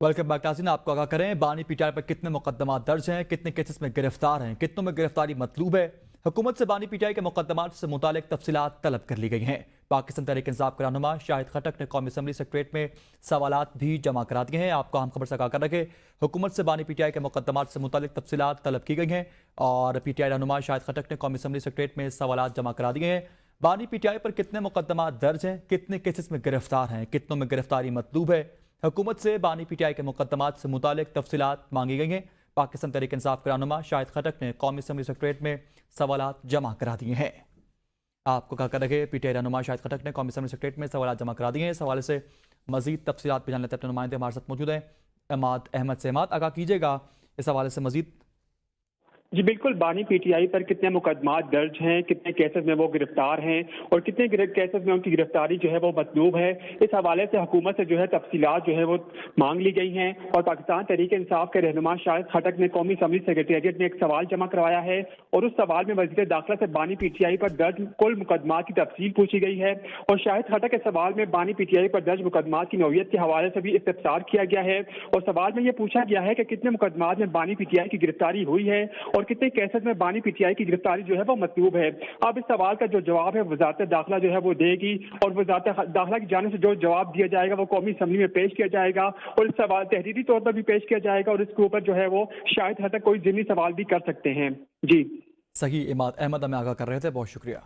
Welcome back नाज़रीन। आपको आगाह करें, बानी पीटीआई पर कितने मुकदमा दर्ज हैं, कितने केसेस में गिरफ्तार हैं, कितनों में गिरफ्तारी मतलूब है। हुकूमत से बानी पीटीआई के मुकदमात से मुतालिक तफसीलात तलब कर ली गई हैं। पाकिस्तान तहरीक इंसाफ के रहनुमा शाहिद खटक ने कौमी असम्बली सेक्रेटरीट में सवालात भी जमा करा दिए हैं। आपको अहम खबर से आगाह कर रखे, हुकूमत से बानी पीटीआई के मुकदमात से मुतालिक तफसीलात तलब की गई हैं और पीटीआई रहनुमा शाहिद खटक ने कौमी असम्बली सेक्रेटरीट में सवालात जमा करा दिए हैं। बानी पीटीआई पर कितने मुकदमा दर्ज हैं, कितने केसेस में गिरफ्तार हैं, कितनों में गिरफ्तारी मतलूब है। हुकूमत से बानी पीटीआई के मुकदमात से मुतालिक तफसीलात मांगी गई हैं। पाकिस्तान तहरीक इंसाफ के रहनुमा शाहिद खटक ने कौमी असम्बली सेक्रेटरीट में सवालात जमा करा दिए हैं। आपको कहा कर रखे, पीटीआई रहनुमा शाहिद खटक ने कौमी असम्बली सेक्रेटरीट में सवालात जमा करा दिए हैं। इस हवाले से मजीद तफसीलात भी जान लेते हैं। अपने नुमाइंदे हमारे साथ मौजूद हैं, इमाद अहमद से। इमाद, आगाह कीजिएगा इस हवाले से मजीद। जी बिल्कुल, बानी पीटीआई पर कितने मुकदमात दर्ज हैं, कितने केसेस में वो गिरफ्तार हैं और कितने केसेस में उनकी गिरफ्तारी जो है वो मतलूब है, इस हवाले से हुकूमत से जो है तफसीलात जो है वो मांग ली गई हैं। और पाकिस्तान तहरीक इंसाफ के रहनुमा शाहिद खटक ने कौमी असम्बली सेक्रेटेरिएट में एक सवाल जमा करवाया है और उस सवाल में वज़ीर दाखिला से बानी पीटीआई पर दर्ज कुल मुकदमात की तफसील पूछी गई है। और शाहिद खटक के सवाल में बानी पीटीआई पर दर्ज मुकदमात की नौइयत के हवाले से भी इस्तफसार किया गया है और सवाल में यह पूछा गया है कि कितने मुकदमात में बानी पीटीआई की गिरफ्तारी हुई है और कितने केसेस में बानी पीटीआई की गिरफ्तारी जो है वो मतलूब है। अब इस सवाल का जो जवाब है वजारत दाखिला जो है वो देगी और वजारत दाखिला की जाने से जो जवाब दिया जाएगा वो कौमी असम्बली में पेश किया जाएगा और इस सवाल तहरीरी तौर पर भी पेश किया जाएगा और इसके ऊपर जो है वो शायद हद तक कोई ज़िमनी सवाल भी कर सकते हैं। जी सही, इमाद अहमद हमें आगाह कर रहे थे, बहुत शुक्रिया।